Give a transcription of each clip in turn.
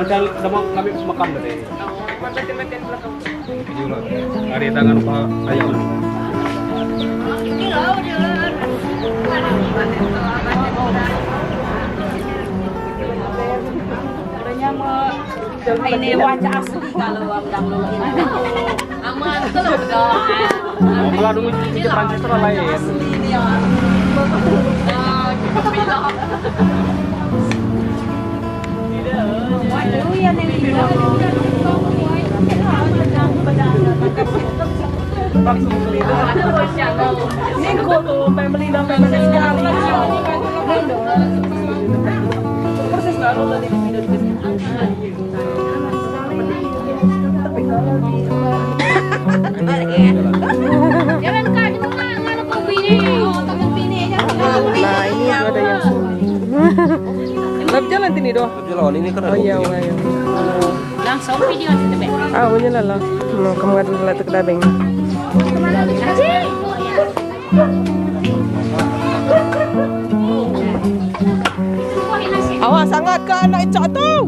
macam kami makan tadi. Mati-mati belakang. Video lah. Hari tangan Pak ayam. Ini wajah asli kalau orang aman tuh loh. Kalau dulu kita Prancis itu lain. Waduh ya nih. Ini kok tuh family dan family sekali. Proses baru tadi di video Jangan kak, itu mana kau bini? Tangan bini aja. Nah ini ada yang Lap jalan tini doh. Jalan ini kan. Oh iya, iya. Langsung video nanti be. Ah, punya lah. No, kamu ada lat ke dabeng. Awas sangat ke anak itu tuh.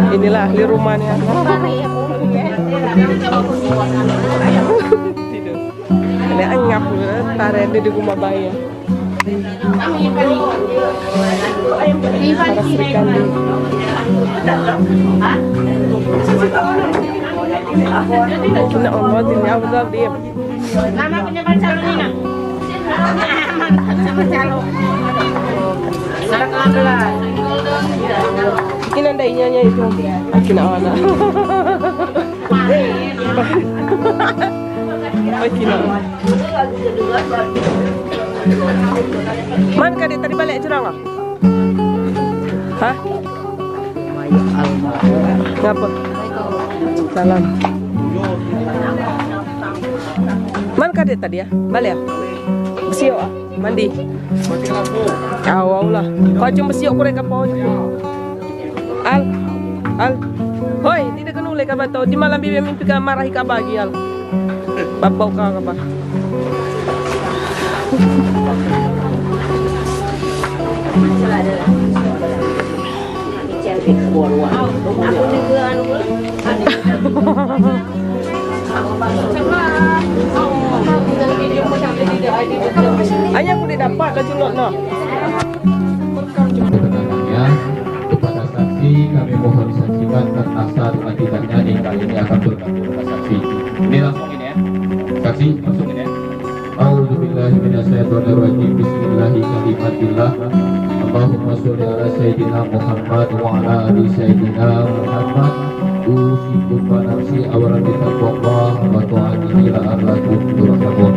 Inilah ahli rumahnya. Tidur. Ini anyap tarik di rumah bayi. Para serikandi. Kena Allah ini Abdul dia. Nama punya pacar ni nak? Sama calon. Sekarang lah. Kina ndainya itu. Kina mana? Oh kina. Man ka tadi balik curang ah? Hah? Ngapa? Salam. Man ka tadi ya? Balik ya? Bersih ah? Mandi. Awal lah. Kau cuma bersih aku reka pohon. Al, hoi, tidak kena ulek apa tau. Di malam bibi mimpi ka marahi ka bagi al. Babau ka apa? Hanya aku tidak dapat dah culok no. Kepada saksi kami mohon saksikan karena sah dengan tidaknya nikah ini akan bergantung kepada saksi. Ini langsung ini ya. Saksi langsung ini ya. A'udzubillahi minasyaitonirrajim. Bismillahirrahmanirrahim. Allahumma sholli ala sayyidina Muhammad wa ala ali sayyidina Muhammad. Usikum wa nafsi awalan bitaqwallah wa ta'atihi la'allakum turhamun.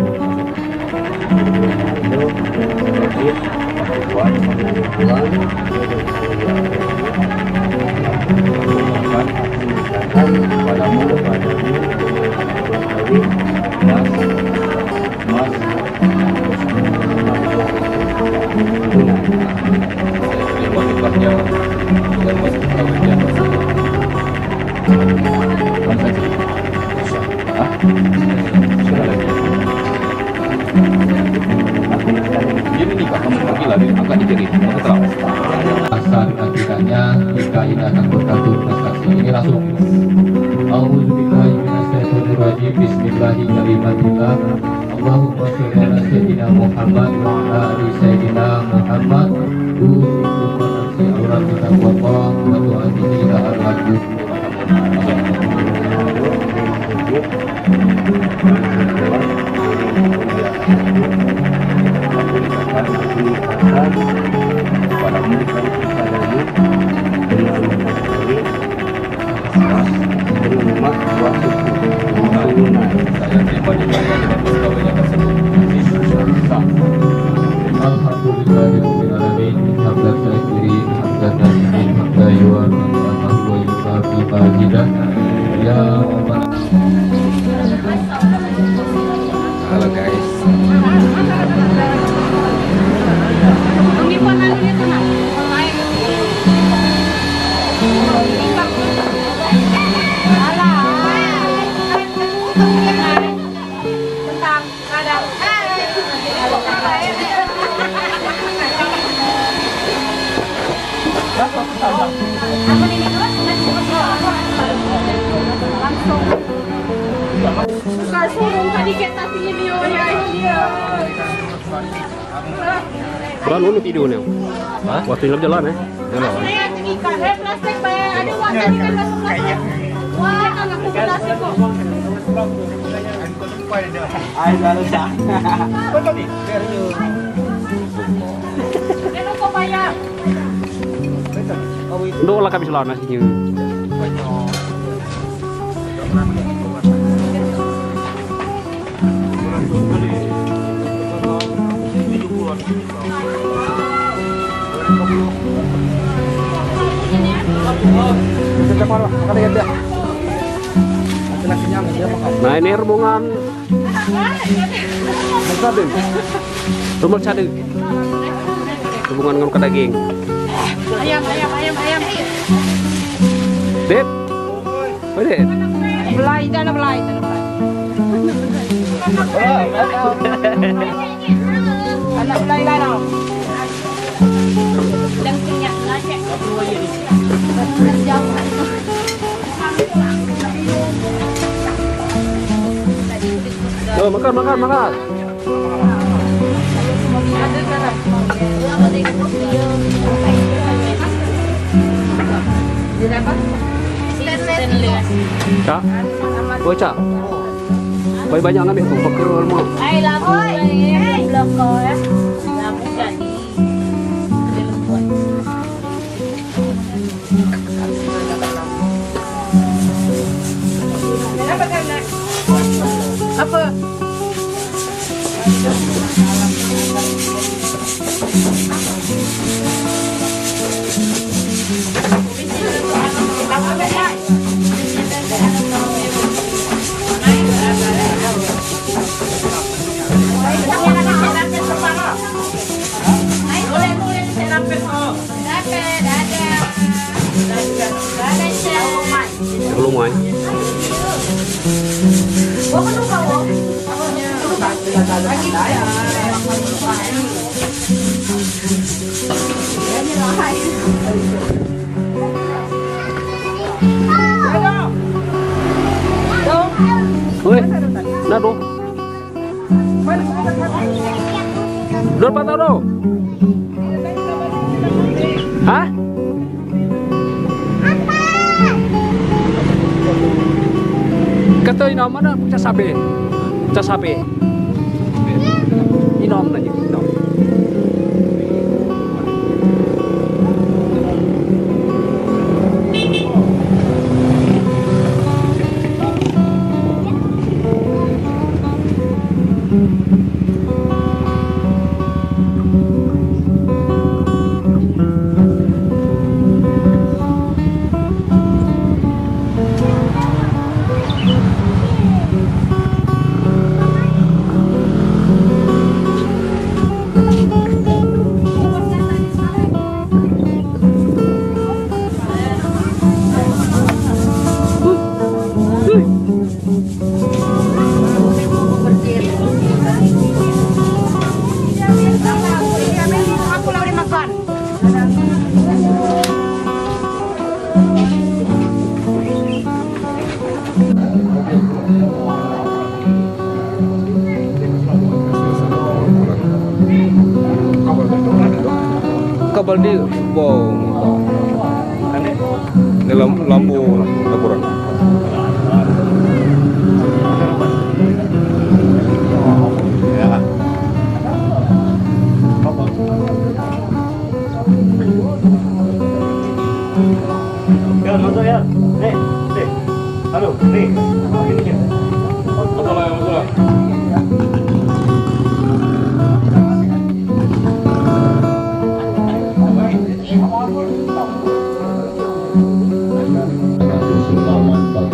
Jadi nikah kamu pergi lagi angkat dikit mau terang. Asal dan tidaknya nikah ini akan bergantung kepada saksi. Ini langsung. A'udzubillahi minasyaitonirrajim. Bismillahirrahmanirrahim. Allahumma sholli ala sayyidina Muhammad wa ala ali sayyidina Muhammad. Usikum wa nafsi awalan bitaqwallah wa ta'atihi la'allakum Alhamdulillah. Suruh tadi kita video ya dia. Baru lu video nih. Waktu ini jalan ya. Jalan. Saya tinggikan plastik bayar ada uang tadi kan masuk plastik. Wah, kan aku plastik kok. Ai lalu dah. Ano ko bayar? Doon lang kami sa lawan nasi yung nah ini rombongan rumah cade rombongan ngomong ke daging Ayam. Dep apa Dep Belai, tanah belai. Anak belai lah tau. Dan kenyak ngacek. oh, makan Cak, oh Cak, banyak ngambil tuh pakai rumah. Ay, laboy. Ay, loko ya. Labo jadi. Lembut. Apa? Belum main. Oi, nado. Dua patah do. Hah? Kata inom mana cas sapi? Cas sapi. Inom aja, inom. Kabel di bawah dalam lampu laporan. Ya, masuk ya. Nih. Halo, nih. Masalah.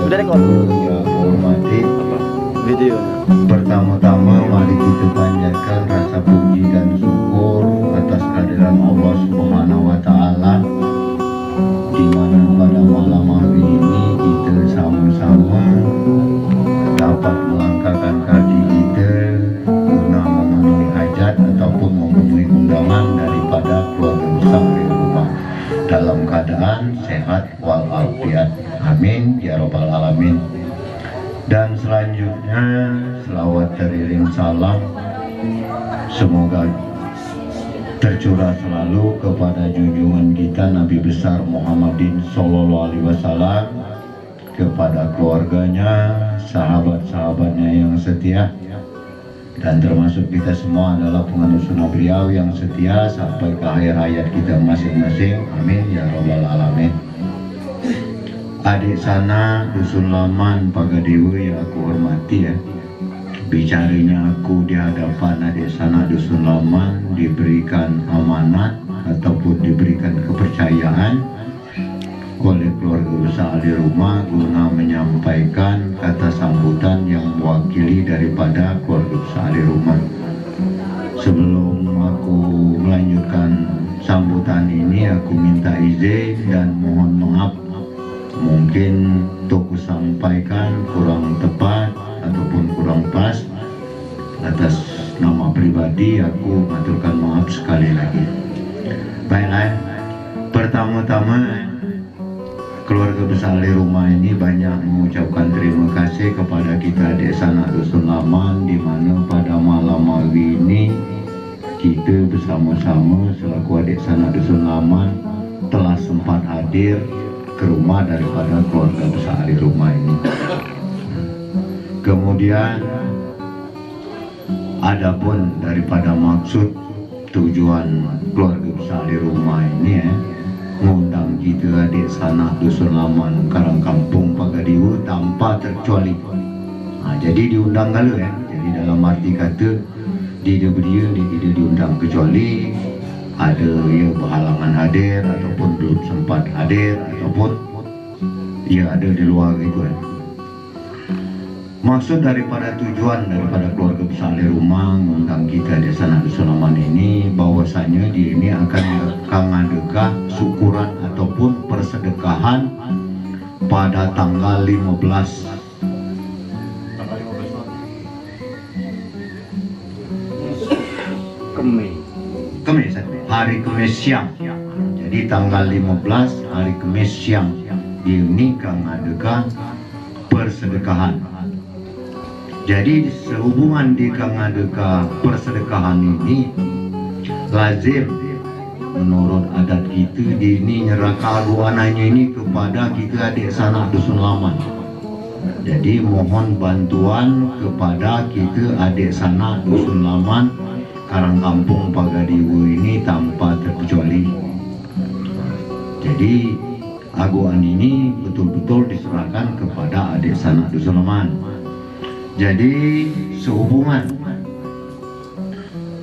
Udah rekod. Ya, hormati Video. pertama-tama mari kita panjatkan rasa puji dan syukur atas kehadiran Allah Subhanahu wa taala di mana pada malam hari ini kita sama-sama salam semoga tercurah selalu kepada junjungan kita Nabi besar Muhammadin Sallallahu Alaihi Wasallam, kepada keluarganya, sahabat-sahabatnya yang setia, dan termasuk kita semua adalah penganut sunnah beliau yang setia sampai ke akhir hayat kita masing-masing. Amin ya rabbal alamin. Adik sana Dusun Laman Pagadewi yang aku hormati ya, bicaranya aku di hadapan adik sana Dusun Laman diberikan amanat ataupun diberikan kepercayaan oleh keluarga besar ahli rumah guna menyampaikan kata sambutan yang mewakili daripada keluarga besar ahli rumah. Sebelum aku melanjutkan sambutan ini, aku minta izin dan mohon maaf mungkin untuk sampaikan kurang tepat ataupun kurang pas. Atas nama pribadi aku mengaturkan maaf sekali lagi. Baiklah, pertama-tama keluarga besar ahli rumah ini banyak mengucapkan terima kasih kepada kita adik sanak Dusun Laman, di mana pada malam hari ini kita bersama-sama selaku adik sanak Dusun Laman telah sempat hadir ke rumah daripada keluarga besar ahli rumah ini. Kemudian adapun daripada maksud tujuan keluarga besar ahli rumah ini ngundang kita adik sanak Dusun Laman Karang Kampung Pagadewi tanpa terkecuali. Jadi diundang kalau ya. Jadi dalam arti kata dia tidak diundang kecuali ada ia berhalangan hadir ataupun belum sempat hadir ataupun ia ada di luar itu ya. Maksud daripada tujuan daripada keluarga besar ahli rumah mengundang kita di sana Dusun Laman ini, bahwasanya dia ini akan mengadakan syukuran ataupun persedekahan pada tanggal 15 Kemis, hari Kemis siang. Jadi tanggal 15 hari Kemis siang dia ini akan mengadakan persedekahan. Jadi sehubungan di mengadakan persedekahan ini lazim menurut adat kita di ini nyerahkan anaknya ini kepada kita adik sanak Dusun Laman. Jadi mohon bantuan kepada kita adik sanak Dusun Laman Karang Kampung Pagadewi ini tanpa terkecuali. Jadi aguan ini betul-betul diserahkan kepada adik sanak Dusun Laman. Jadi sehubungan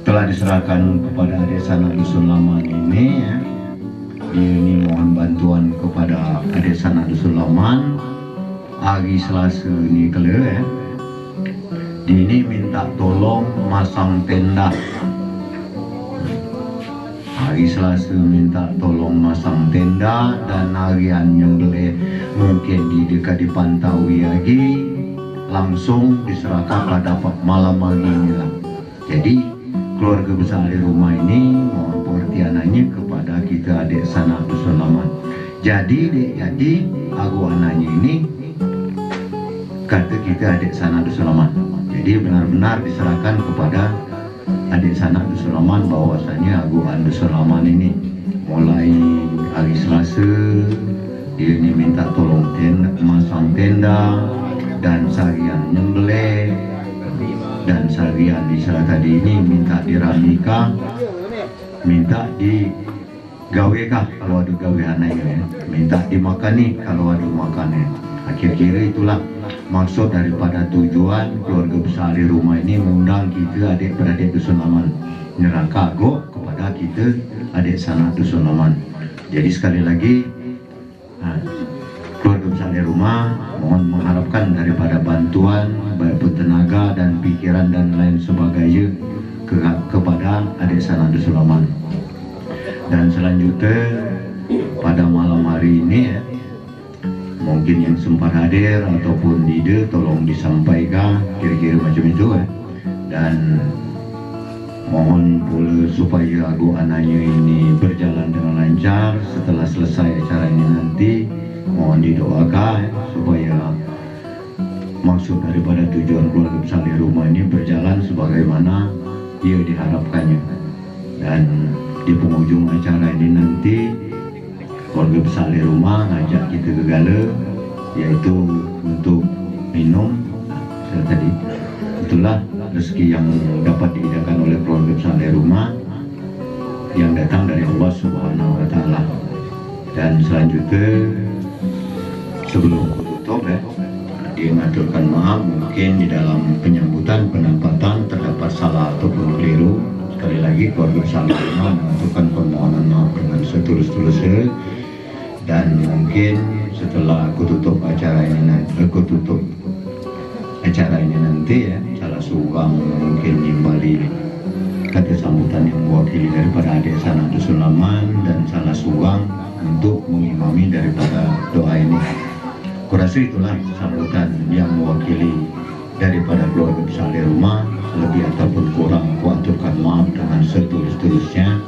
telah diserahkan kepada adik sanak Dusun Laman ini ya, ini mohon bantuan kepada adik sanak Dusun Laman hari Selasa ini kalau ya, ini minta tolong masang tenda. Hari Selasa minta tolong masang tenda, dan harian yang boleh mungkin di dekat dipantau lagi langsung diserahkan pada malam hari inilah. Jadi keluarga besar ahli rumah ini mohon pengertiannya kepada kita adik sanak Dusun Laman. Jadi aku anaknya ini kata kita adik sanak Dusun Laman. Jadi benar-benar diserahkan kepada adik sanak Dusun Laman, bahwasanya aguan Dusun Laman ini mulai hari Selasa dia ini minta tolong masang tenda dan seharian nyembelih, dan seharian di salah tadi ini minta diramika, minta digawekah kalau ada gaweannya ya, minta dimakani kalau ada makannya. Akhir-akhir itulah maksud daripada tujuan keluarga besar di rumah ini mengundang kita adik-beradik Dusun Laman, nyerahkan kepada kita adik sanak Dusun Laman. Jadi sekali lagi keluarga besar di rumah mohon mengharapkan daripada bantuan baik tenaga dan pikiran dan lain sebagainya kepada adik sanak Dusun Laman. Dan selanjutnya pada malam hari ini ya, mungkin yang sempat hadir ataupun tidak tolong disampaikan kira-kira macam itu ya. Dan mohon pula supaya agu anaknya ini berjalan dengan lancar setelah selesai acara ini nanti, mohon didoakan supaya maksud daripada tujuan keluarga besar di rumah ini berjalan sebagaimana ia diharapkannya. Dan di penghujung acara ini nanti keluarga besar di rumah ngajak kita ke gala, yaitu untuk minum. Tadi itulah rezeki yang dapat diidakan oleh keluarga besar di rumah yang datang dari Allah Subhanahu wa Ta'ala. Dan selanjutnya sebelum tutup dia mengaturkan maaf mungkin di dalam penyambutan penempatan terdapat salah ataupun keliru. Sekali lagi keluarga besar di rumah mengaturkan permohonan maaf dengan setulus-tulusnya. Dan mungkin setelah aku tutup acara ini nanti ya, salah seorang mungkin nimbali kata sambutan yang mewakili daripada adik sana Dusun Laman, dan salah seorang untuk mengimami daripada doa ini. Kurasa itulah sambutan yang mewakili daripada keluarga besar di rumah. Lebih ataupun kurang kuaturkan maaf dengan setulus-tulusnya.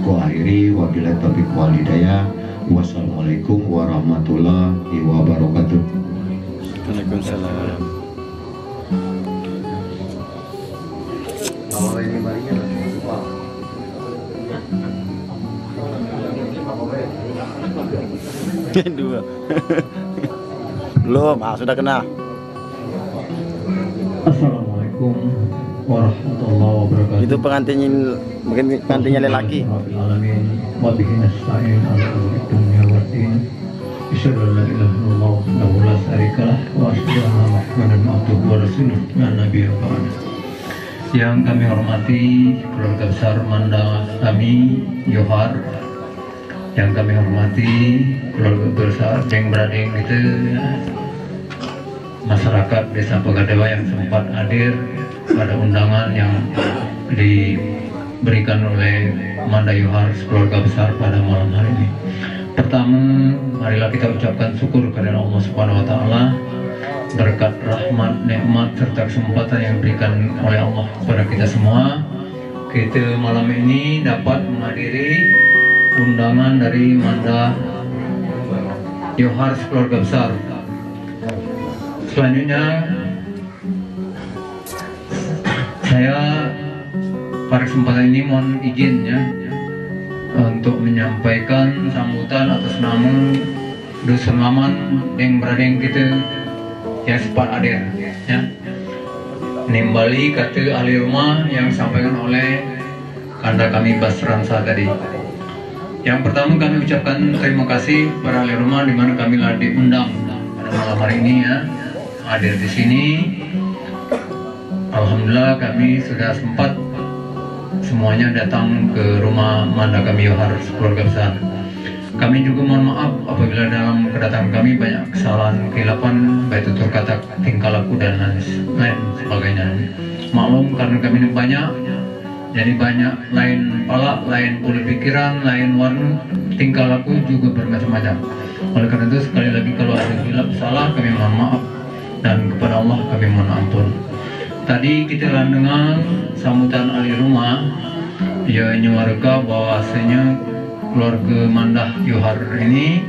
Ku akhiri wabillahi taufiq wal hidayah. Wassalamualaikum warahmatullahi wabarakatuh. Waalaikumsalam. Dua. Belum, sudah kena. Assalamualaikum warahmatullahi wabarakatuh. Itu pengantinnya lelaki. Yang kami hormati keluarga besar Manda kami Johar, yang kami hormati keluarga besar Deng Bradeng itu, masyarakat Desa Pegadewa yang sempat hadir pada undangan yang diberikan oleh Manda Johar keluarga besar pada malam hari ini. Pertama, marilah kita ucapkan syukur kepada Allah Subhanahu wa Ta'ala berkat rahmat, nikmat serta kesempatan yang diberikan oleh Allah kepada kita semua. Kita malam ini dapat menghadiri undangan dari Manda Johar keluarga besar. Selanjutnya saya pada kesempatan ini mohon izin ya untuk menyampaikan sambutan atas nama Dusun Laman Deng Bradeng kita yang sempat hadir ya. Nimbali kata ahli rumah yang disampaikan oleh kanda kami Basransa tadi. Yang pertama kami ucapkan terima kasih kepada ahli rumah di mana kami diundang pada malam hari ini ya, hadir di sini. Alhamdulillah kami sudah sempat semuanya datang ke rumah Manda kami Johar keluarga besar. Kami juga mohon maaf apabila dalam kedatangan kami banyak kesalahan, keilapan, baik tutur kata, tingkah laku dan lain sebagainya. Maklum karena kami ini banyak, jadi banyak lain pala, lain pola pikiran, lain warna, tingkah laku juga bermacam-macam. Oleh karena itu sekali lagi kalau ada hilap salah kami mohon maaf, dan kepada Allah kami mohon ampun. Tadi kita telah dengar sambutan ahli rumah, ia menyuarakan bahwasanya keluarga Manda Johar ini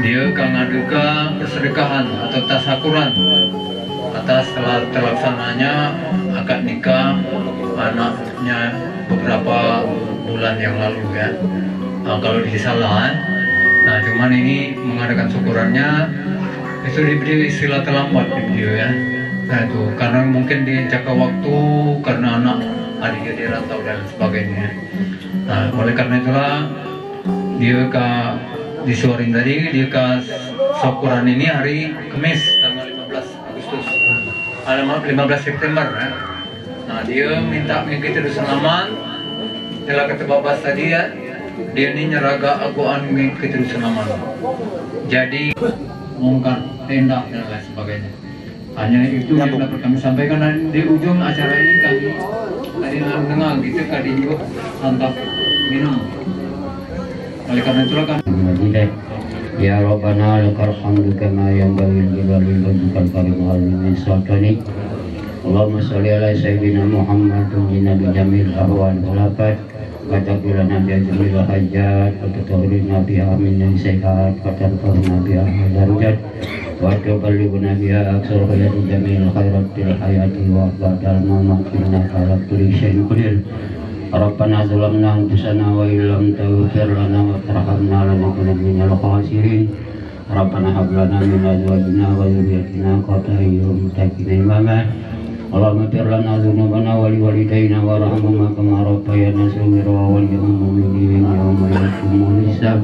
dia akan adakan persedekahan atau tasakuran atas telah terlaksananya akad nikah anaknya beberapa bulan yang lalu ya. Kalau disalahan, nah cuman ini mengadakan syukurannya itu diberi istilah terlambat di video ya. Nah itu karena mungkin di jangka waktu karena anak adiknya di rantau dan sebagainya. Nah oleh karena itulah dia disuarin tadi dia syukuran ini hari Kamis tanggal 15 Agustus, 15 September ya. Nah dia minta kita Dusun Laman telah ketebabas tadi ya, dia ini nyeraga aguan kita Dusun Laman, jadi mengangkat tenda dan lain sebagainya. Hanya itu yang dapat kami sampaikan, dan di ujung acara ini kami tadi dengar gitu kali juga mantap minum. Oleh karena itulah kami ya Rabbana lakal hamdu kama yanbaghi li wajhikal karim wal minni. Allahumma sholli ala sayyidina Muhammadin nabi jamil ahwan wal afat katakilana biha jamil hajat katatawrina biha min sehat katatawrina biha darujat wa tuballighuna biha aksar hayati jamil khairat fil hayati wa ba'dal mamati innaka ala kulli syai'in qadir. Rabbana zalamna anfusana wa illam taghfir lana wa tarhamna lanakunanna minal khasirin. Rabbana hab lana min azwajina wa dhurriyyatina qurrata a'yun waj'alna imama. Allahumma ighfir lana dhunubana wa liwalidayna warhamhuma kama rabbayana shaghira wa lil mu'minina yawma yaqumul hisab.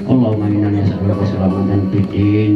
Allahumma inna nas'aluka salamatan fid din.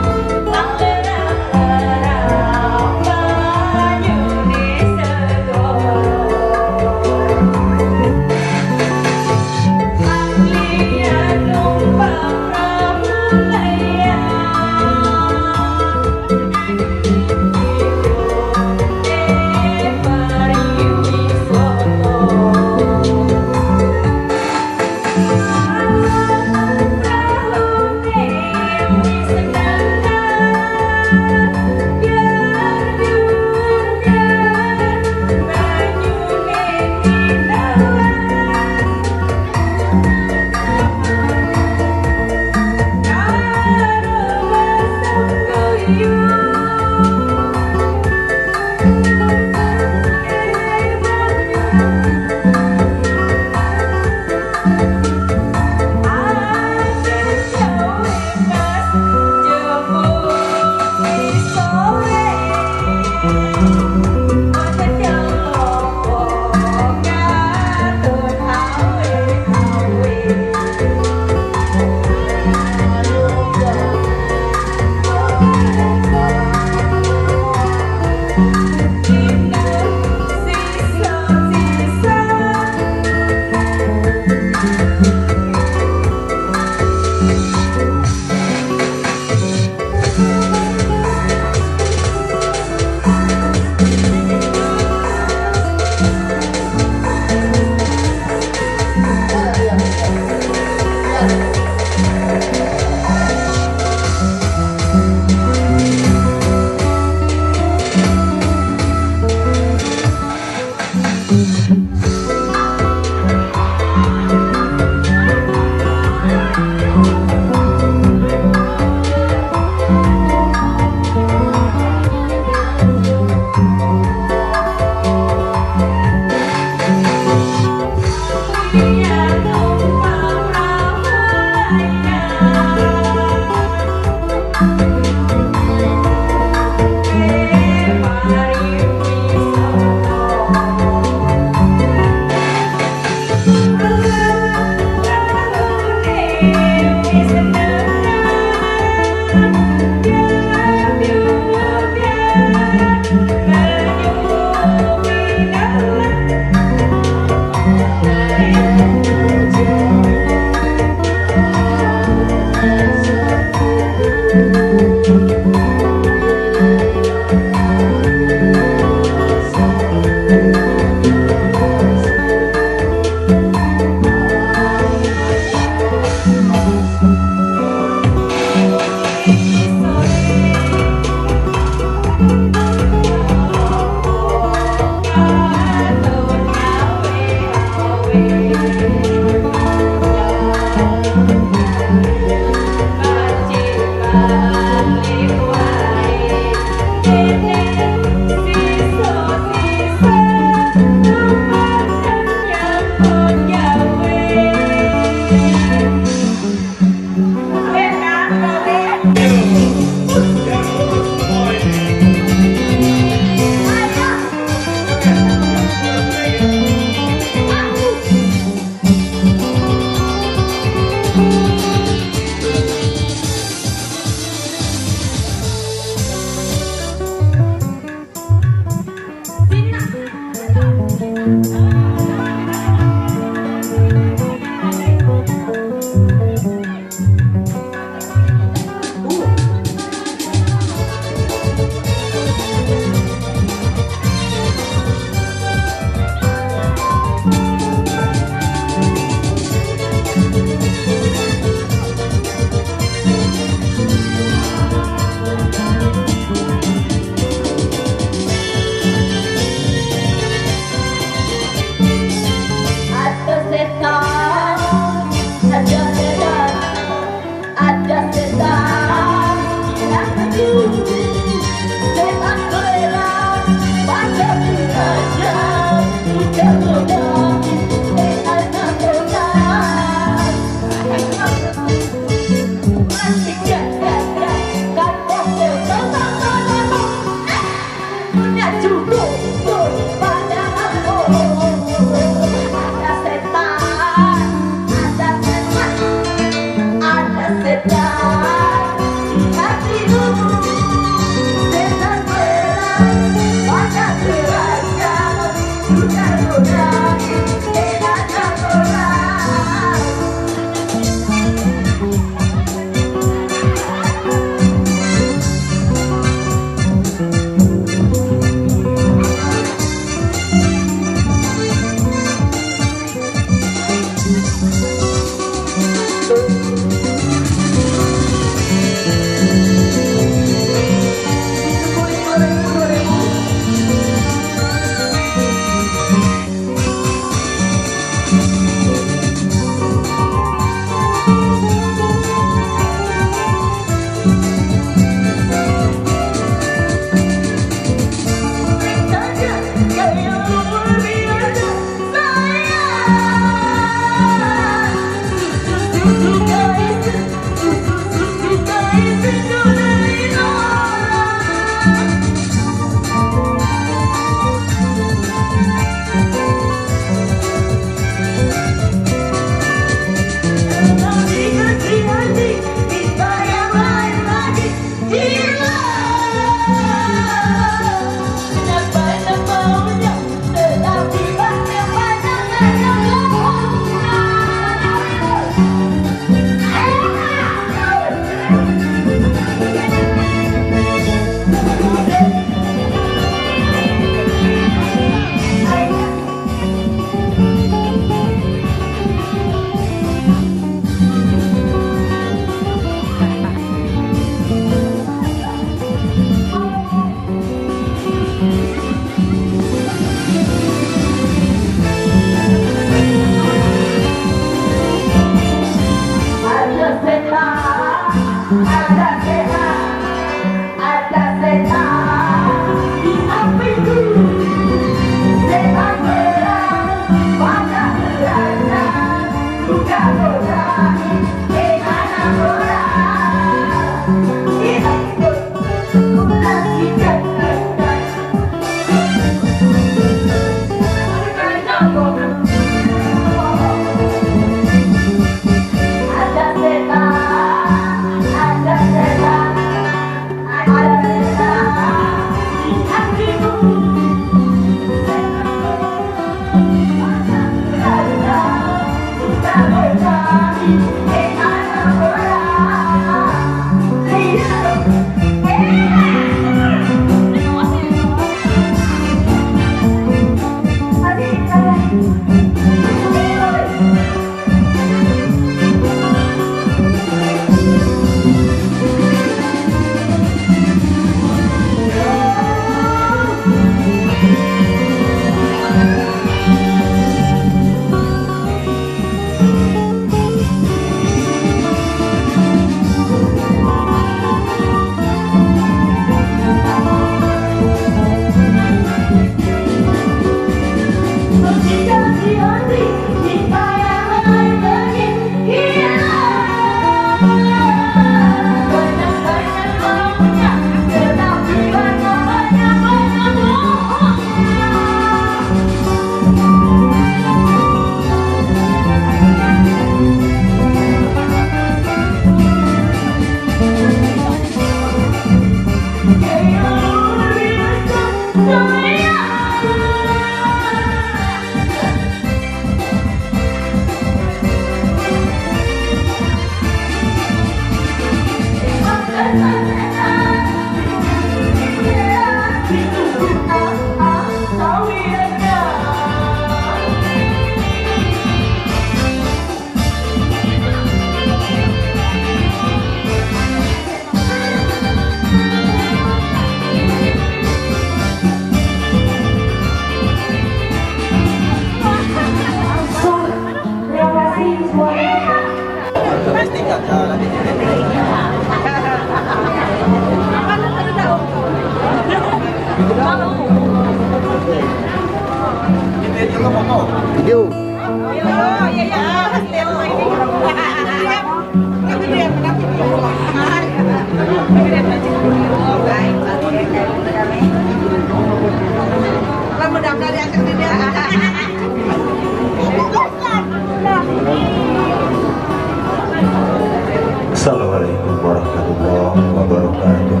Assalamualaikum warahmatullahi wabarakatuh.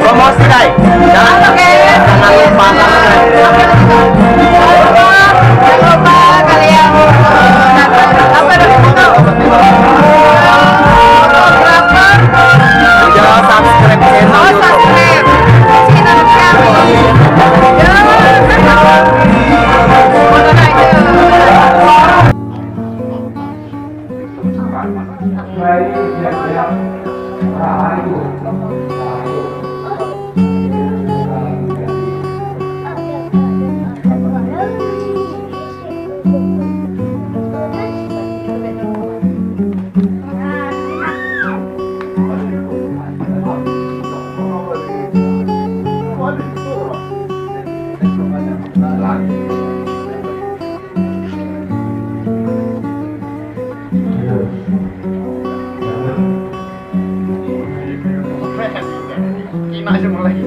Promosi dai, jangan lupa kalian. Jangan subscribe channel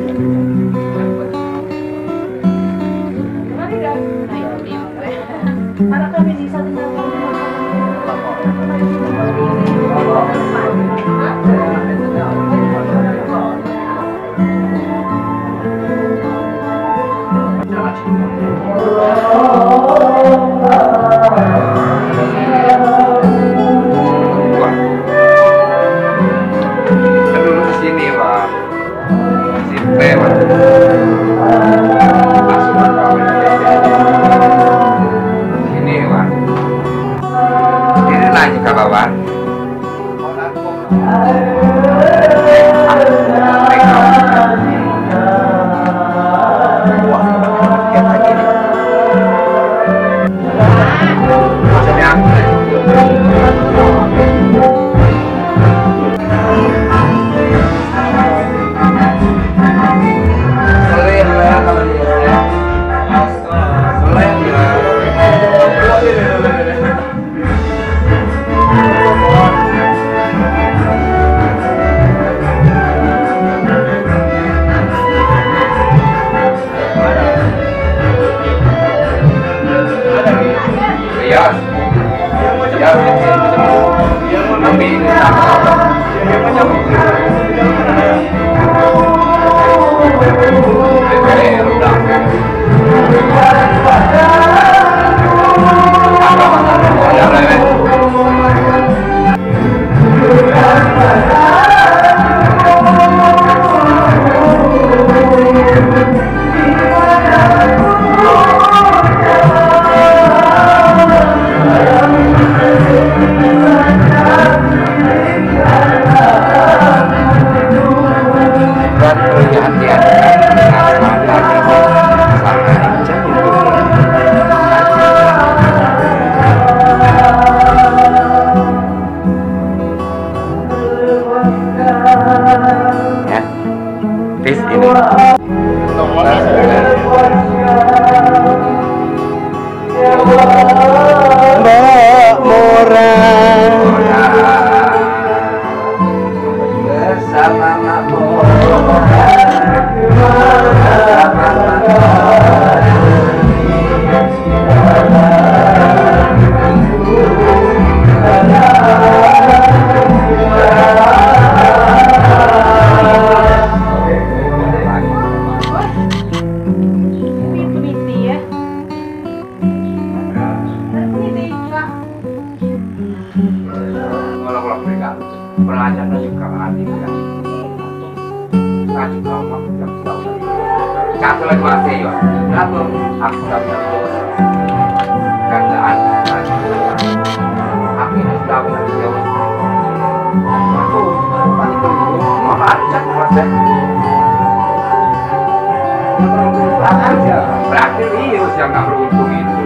Satu lagi masih ya. Kenapa? Aku tak terus. Kerjaan. Aku ini sudah berhasil. Aku paling dulu. Mama acak masih. Aja. Berarti Rius yang nggak beruntung itu.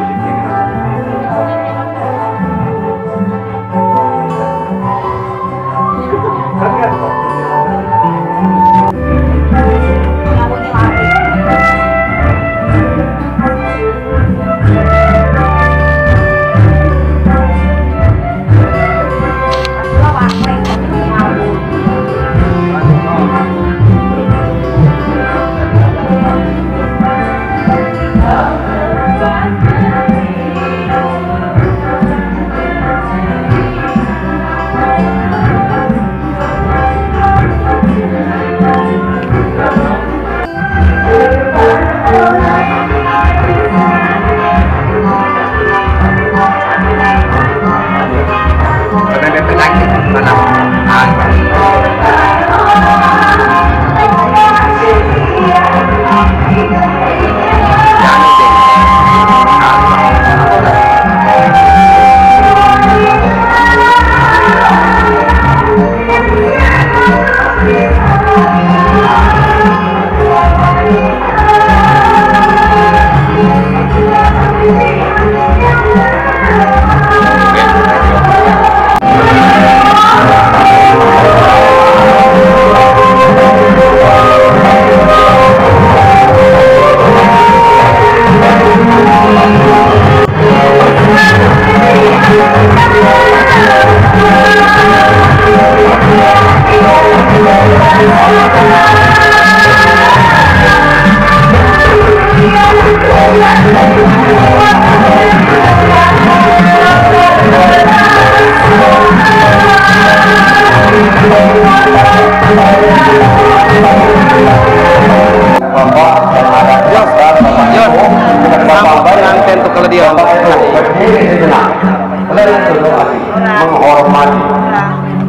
menghormati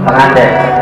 pengantin.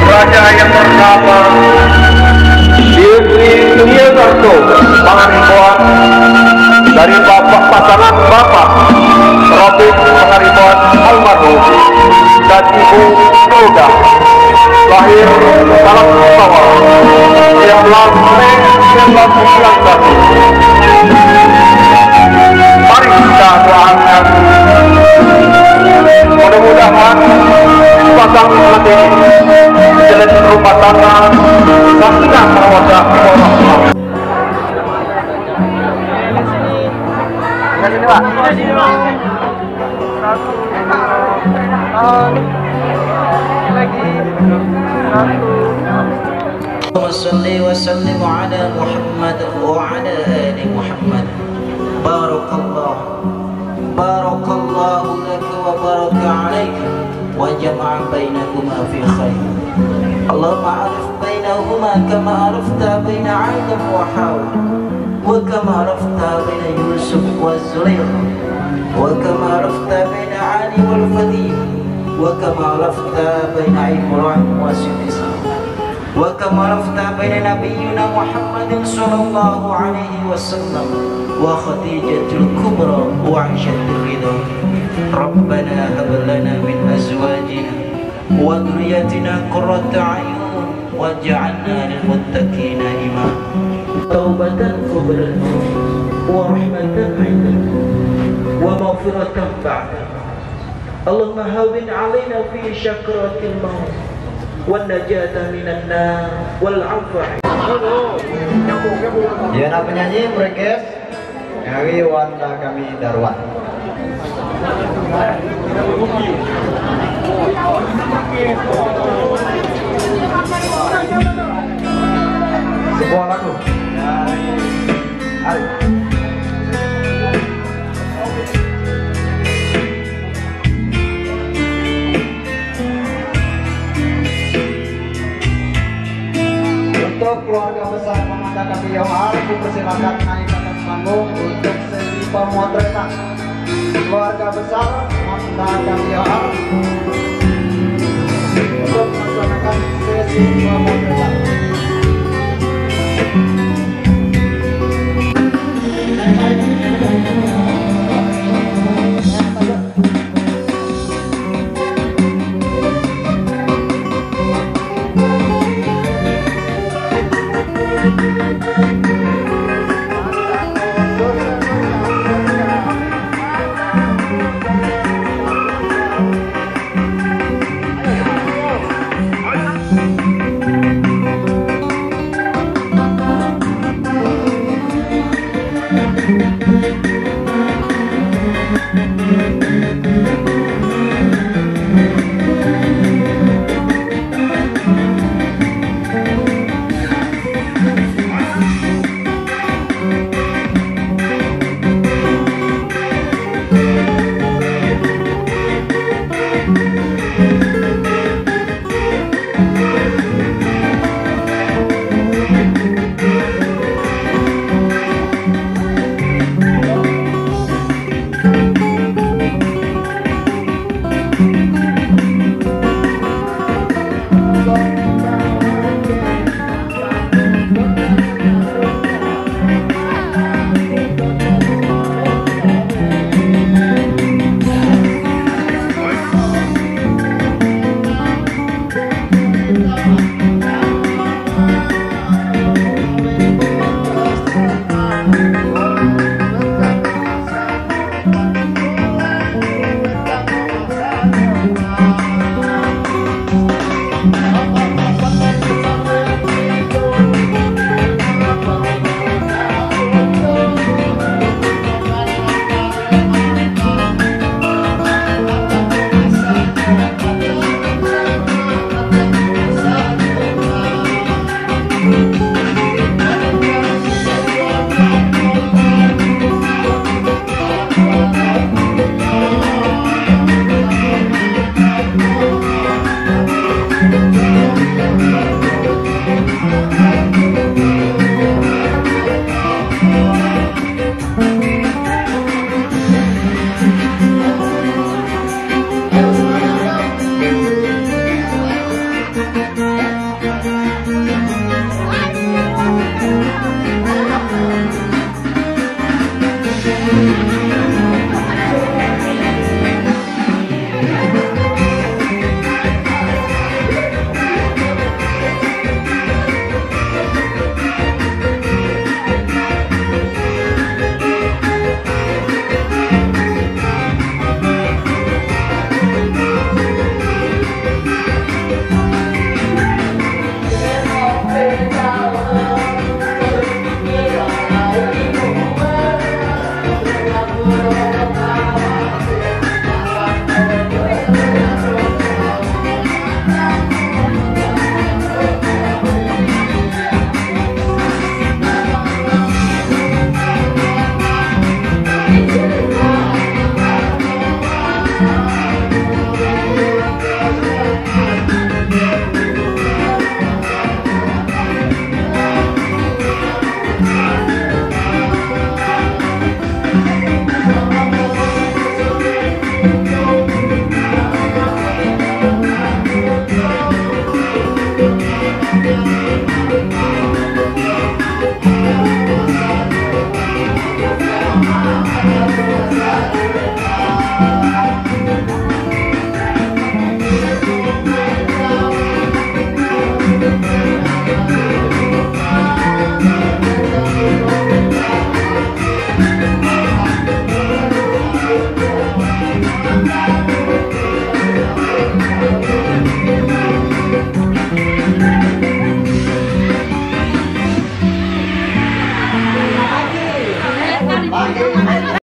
Raja yang pertama di dunia satu pengaribuan dari pasangan bapak Robin Pengaribuan almarhum dan ibu Roda lahir dalam bawah 19 Mei 1991. Mari kita doakan mudah-mudahan pasang hati jalan rumah tangga sakinah mawaddah warahmah. Sini Pak. Sini Pak. Lagi. Wassalli wa sallim ala Muhammad wa ala ali Muhammad. Barakallahu laka wa baraka alaika wa jama'a bainakuma fi khair. Allahumma arif bainahuma kama arafta baina Adam wa Hawa wa kama arafta baina Yusuf wa Zulaikha wa kama arafta baina Ali wal Fatim wa kama arafta baina Ibrahim wa Isa wa kama arafta baina nabiyyina Muhammadin sallallahu alaihi wasallam wa Khadijatul Kubra wa Aishatul Ridha. Rabbana hab lana min azwajina wa dhurriyyatina qurrata a'yun waj'alna lil muttaqina imama. Taubatan qabla wa rahmatan 'indak wa maghfiratan ba'da. Allahumma hawwin 'alaina fi syakaratil maut والنجاة من النار والعفو. Ya, nak penyanyi merekes dari Wanda kami Darwan. Sebuah lagu dari Ari. Untuk keluarga besar Pemuda Kami Johar, dipersilakan naik ke atas panggung untuk sesi pemotretan. Keluarga besar Pemuda Kami Johar untuk melaksanakan sesi pemotretan.